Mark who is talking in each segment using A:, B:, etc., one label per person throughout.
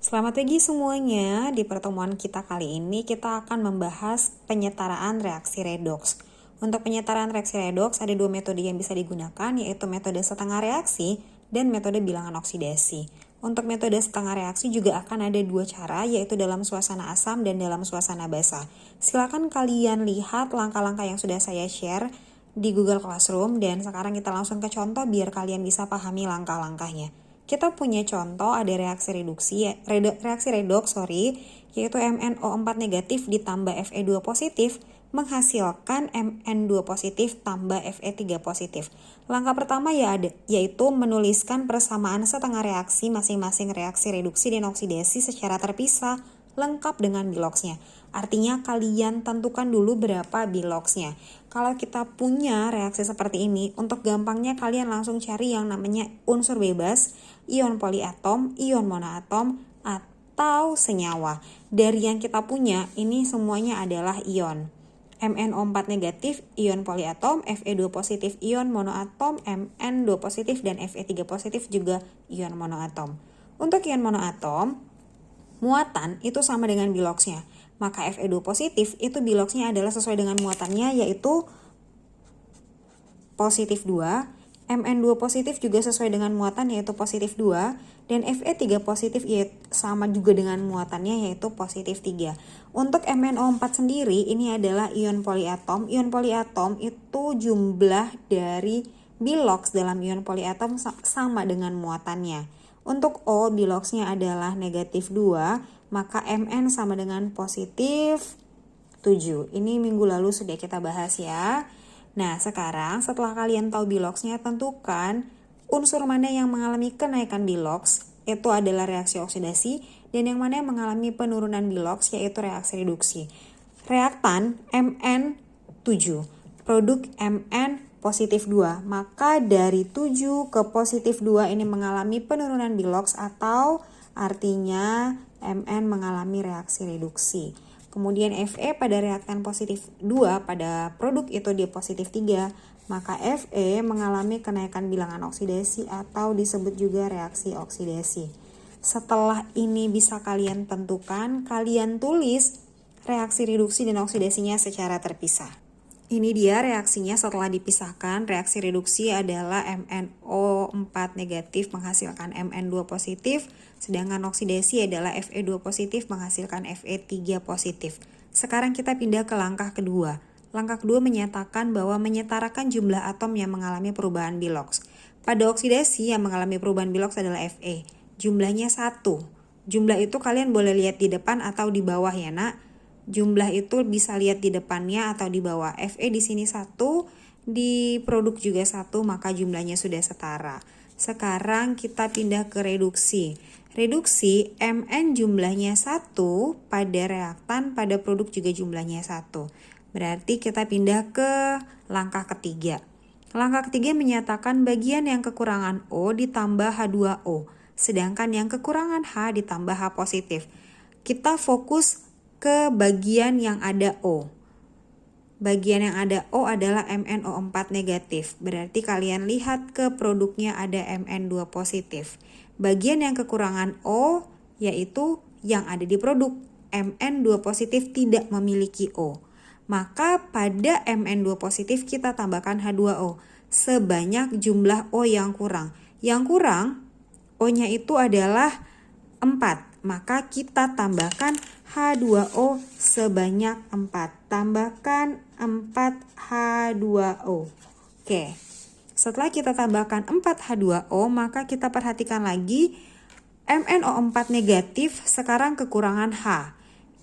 A: Selamat pagi semuanya. Di pertemuan kita kali ini kita akan membahas penyetaraan reaksi redoks. Untuk penyetaraan reaksi redoks ada dua metode yang bisa digunakan, yaitu metode setengah reaksi dan metode bilangan oksidasi. Untuk metode setengah reaksi juga akan ada dua cara, yaitu dalam suasana asam dan dalam suasana basah. Silakan kalian lihat langkah-langkah yang sudah saya share di Google Classroom, dan sekarang kita langsung ke contoh biar kalian bisa pahami langkah-langkahnya. Kita punya contoh ada reaksi redoks, yaitu MnO4 negatif ditambah Fe2 positif menghasilkan Mn2 positif tambah Fe3 positif. Langkah pertama yaitu menuliskan persamaan setengah reaksi masing-masing reaksi reduksi dan oksidasi secara terpisah lengkap dengan biloksnya. Artinya kalian tentukan dulu berapa biloksnya. Kalau kita punya reaksi seperti ini, untuk gampangnya kalian langsung cari yang namanya unsur bebas, ion poliatom, ion monoatom, atau senyawa. Dari yang kita punya, ini semuanya adalah ion. MnO4 negatif, ion poliatom, Fe2 positif, ion monoatom, Mn2 positif, dan Fe3 positif juga ion monoatom. Untuk ion monoatom, muatan itu sama dengan biloksnya. Maka Fe2 positif itu biloksnya adalah sesuai dengan muatannya, yaitu positif 2. Mn2 positif juga sesuai dengan muatan, yaitu positif 2. Dan Fe3 positif sama juga dengan muatannya, yaitu positif 3. Untuk MnO4 sendiri ini adalah ion poliatom. Ion poliatom itu jumlah dari biloks dalam ion poliatom sama dengan muatannya. Untuk O, biloksnya adalah negatif 2, maka Mn sama dengan positif 7. Ini minggu lalu sudah kita bahas ya. Nah, sekarang setelah kalian tahu biloksnya, tentukan unsur mana yang mengalami kenaikan biloks, itu adalah reaksi oksidasi, dan yang mana yang mengalami penurunan biloks, yaitu reaksi reduksi. Reaktan Mn7, produk Mn positif 2, maka dari 7 ke positif 2 ini mengalami penurunan biloks, atau artinya Mn mengalami reaksi reduksi. Kemudian Fe pada reaktan positif 2 pada produk itu dia positif 3, maka Fe mengalami kenaikan bilangan oksidasi atau disebut juga reaksi oksidasi. Setelah ini bisa kalian tentukan, kalian tulis reaksi reduksi dan oksidasinya secara terpisah. Ini dia reaksinya setelah dipisahkan. Reaksi reduksi adalah MnO4 negatif menghasilkan Mn2 positif, sedangkan oksidasi adalah Fe2 positif menghasilkan Fe3 positif. Sekarang kita pindah ke langkah kedua. Langkah kedua menyatakan bahwa menyetarakan jumlah atom yang mengalami perubahan biloks. Pada oksidasi yang mengalami perubahan biloks adalah Fe. Jumlahnya 1. Jumlah itu kalian boleh lihat di depan atau di bawah ya nak. Jumlah itu bisa lihat di depannya atau di bawah. Fe di sini 1, di produk juga 1, maka jumlahnya sudah setara. Sekarang kita pindah ke reduksi. Reduksi Mn jumlahnya 1 pada reaktan, pada produk juga jumlahnya 1. Berarti kita pindah ke langkah ketiga. Langkah ketiga menyatakan bagian yang kekurangan O ditambah H2O, sedangkan yang kekurangan H ditambah H positif. Kita fokus ke bagian yang ada O. Bagian yang ada O adalah MnO4 negatif. Berarti kalian lihat ke produknya ada Mn2 positif. Bagian yang kekurangan O yaitu yang ada di produk. Mn2 positif tidak memiliki O. Maka pada Mn2 positif kita tambahkan H2O sebanyak jumlah O yang kurang. Yang kurang O-nya itu adalah 4. Maka kita tambahkan H2O sebanyak 4. Tambahkan 4 H2O. Oke. Setelah kita tambahkan 4 H2O, maka kita perhatikan lagi MnO4 negatif sekarang kekurangan H.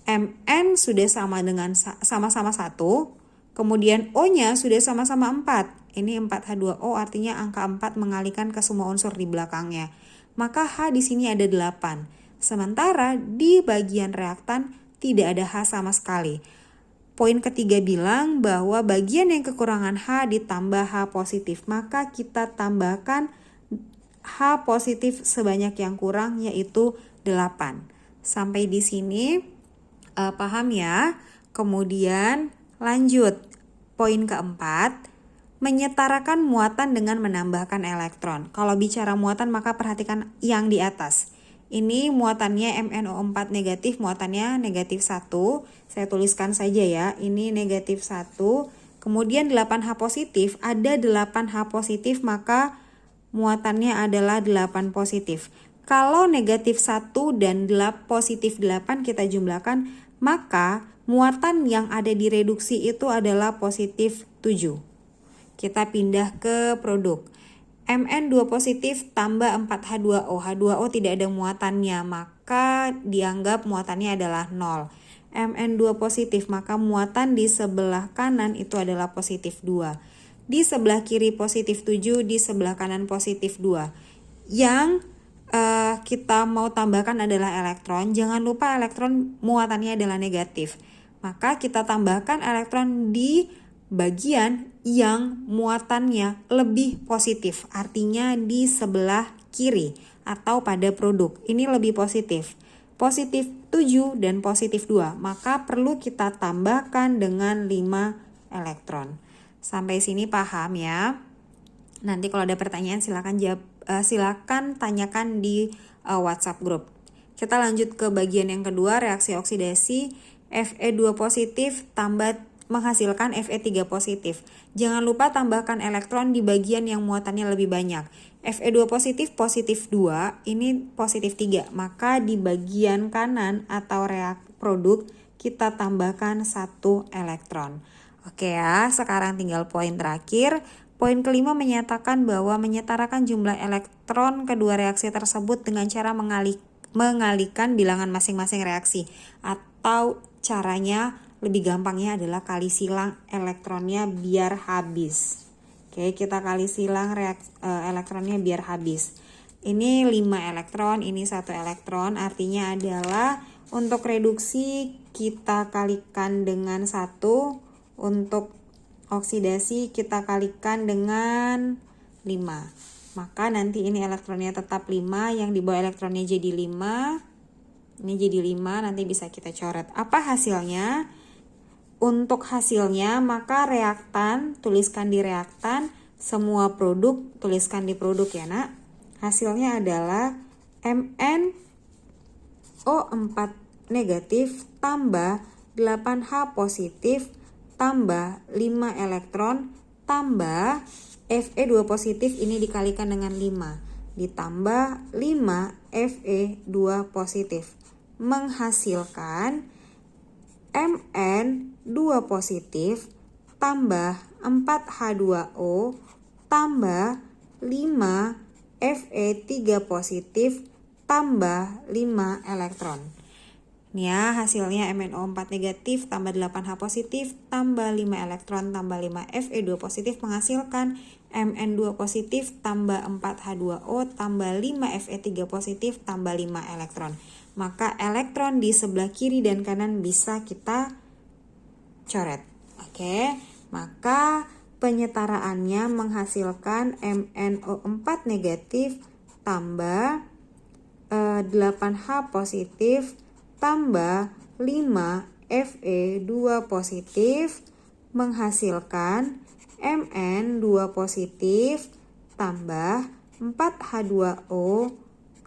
A: Mn sudah sama-sama 1, kemudian O-nya sudah sama-sama 4. Ini 4H2O artinya angka 4 mengalihkan ke semua unsur di belakangnya. Maka H di sini ada 8. Sementara di bagian reaktan tidak ada H sama sekali. Poin ketiga bilang bahwa bagian yang kekurangan H ditambah H positif, maka kita tambahkan H positif sebanyak yang kurang, yaitu 8. Sampai di sini paham ya? Kemudian lanjut. Poin keempat, menyetarakan muatan dengan menambahkan elektron. Kalau bicara muatan maka perhatikan yang di atas. Ini muatannya MnO4 negatif, muatannya negatif 1. Saya tuliskan saja ya, ini negatif 1. Kemudian 8H positif, ada 8H positif maka muatannya adalah 8 positif. Kalau negatif 1 dan positif 8 kita jumlahkan, maka muatan yang ada di reduksi itu adalah positif 7. Kita pindah ke produk. Mn2 positif tambah 4H2O. H2O tidak ada muatannya, maka dianggap muatannya adalah 0. Mn2 positif, maka muatan di sebelah kanan itu adalah positif 2. Di sebelah kiri positif 7, di sebelah kanan positif 2. Yang kita mau tambahkan adalah elektron. Jangan lupa elektron muatannya adalah negatif. Maka kita tambahkan elektron di bagian yang muatannya lebih positif, artinya di sebelah kiri atau pada produk. Ini lebih positif. Positif 7 dan positif 2, maka perlu kita tambahkan dengan 5 elektron. Sampai sini paham ya? Nanti kalau ada pertanyaan silakan tanyakan di WhatsApp group. Kita lanjut ke bagian yang kedua, reaksi oksidasi. Fe2 positif tambah menghasilkan Fe3 positif. Jangan lupa tambahkan elektron di bagian yang muatannya lebih banyak. Fe2 positif, positif 2, ini positif 3. Maka di bagian kanan atau produk kita tambahkan 1 elektron. Oke ya, sekarang tinggal poin terakhir. Poin kelima menyatakan bahwa menyetarakan jumlah elektron kedua reaksi tersebut dengan cara mengalihkan bilangan masing-masing reaksi. Atau caranya lebih gampangnya adalah kali silang elektronnya biar habis. Oke, kita kali silang elektronnya biar habis. Ini 5 elektron, ini 1 elektron. Artinya adalah untuk reduksi kita kalikan dengan 1. Untuk oksidasi kita kalikan dengan 5. Maka nanti ini elektronnya tetap 5. Yang di bawah elektronnya jadi 5. Ini jadi 5, nanti bisa kita coret. Apa hasilnya? Untuk hasilnya, maka reaktan, tuliskan di reaktan, semua produk, tuliskan di produk ya nak. Hasilnya adalah MnO4 negatif tambah 8H positif tambah 5 elektron tambah Fe2 positif ini dikalikan dengan 5 ditambah 5 Fe2 positif menghasilkan Mn2 positif tambah 4H2O tambah 5 Fe3 positif tambah 5 elektron. Ini ya hasilnya MnO4 negatif tambah 8H positif tambah 5 elektron tambah 5 Fe2 positif menghasilkan Mn2 positif tambah 4H2O tambah 5 Fe3 positif tambah 5 elektron. Maka elektron di sebelah kiri dan kanan bisa kita coret. Oke, maka penyetaraannya menghasilkan MnO4 negatif tambah 8H positif tambah 5 Fe2 positif menghasilkan Mn2 positif tambah 4H2O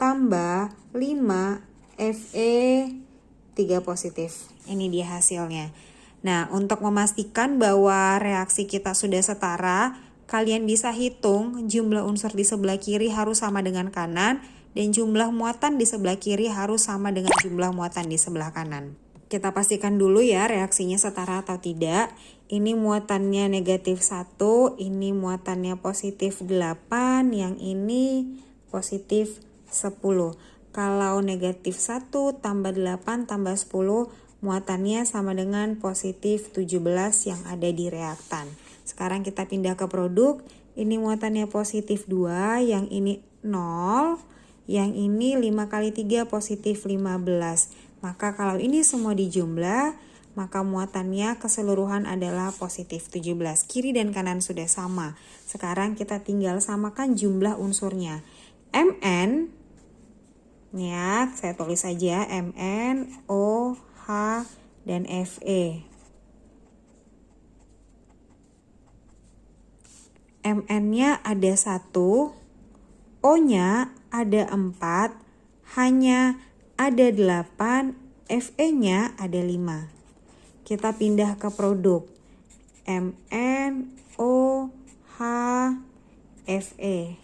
A: tambah 5 Fe3 positif. Ini dia hasilnya. Nah, untuk memastikan bahwa reaksi kita sudah setara, kalian bisa hitung jumlah unsur di sebelah kiri harus sama dengan kanan dan jumlah muatan di sebelah kiri harus sama dengan jumlah muatan di sebelah kanan. Kita pastikan dulu ya reaksinya setara atau tidak. Ini muatannya negatif 1, ini muatannya positif 8, yang ini positif 10. Kalau negatif 1 tambah 8 tambah 10, muatannya sama dengan positif 17 yang ada di reaktan. Sekarang kita pindah ke produk. Ini muatannya positif 2, yang ini 0, yang ini 5 kali 3 positif 15. Maka kalau ini semua dijumlah, maka muatannya keseluruhan adalah positif 17. Kiri dan kanan sudah sama. Sekarang kita tinggal samakan jumlah unsurnya. Mn, ya, saya tulis saja Mn, O, H, dan Fe. Mn-nya ada 1, O-nya ada 4, hanya ada 8, Fe-nya ada 5. Kita pindah ke produk. MnOH Fe.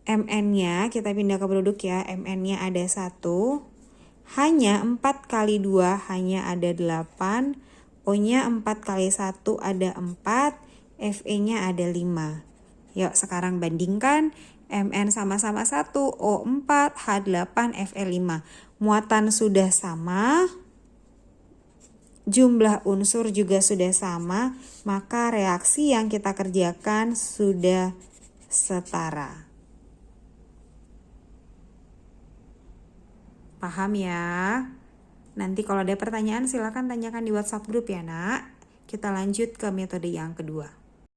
A: Mn-nya kita pindah ke produk ya. Mn-nya ada 1. Hanya 4 kali 2 hanya ada 8. O-nya 4 kali 1 ada 4. Fe-nya ada 5. Yuk sekarang bandingkan. Mn sama-sama 1, O4, H8, Fe5. Muatan sudah sama. Jumlah unsur juga sudah sama, maka reaksi yang kita kerjakan sudah setara. Paham ya? Nanti kalau ada pertanyaan silakan tanyakan di WhatsApp grup ya nak. Kita lanjut ke metode yang kedua.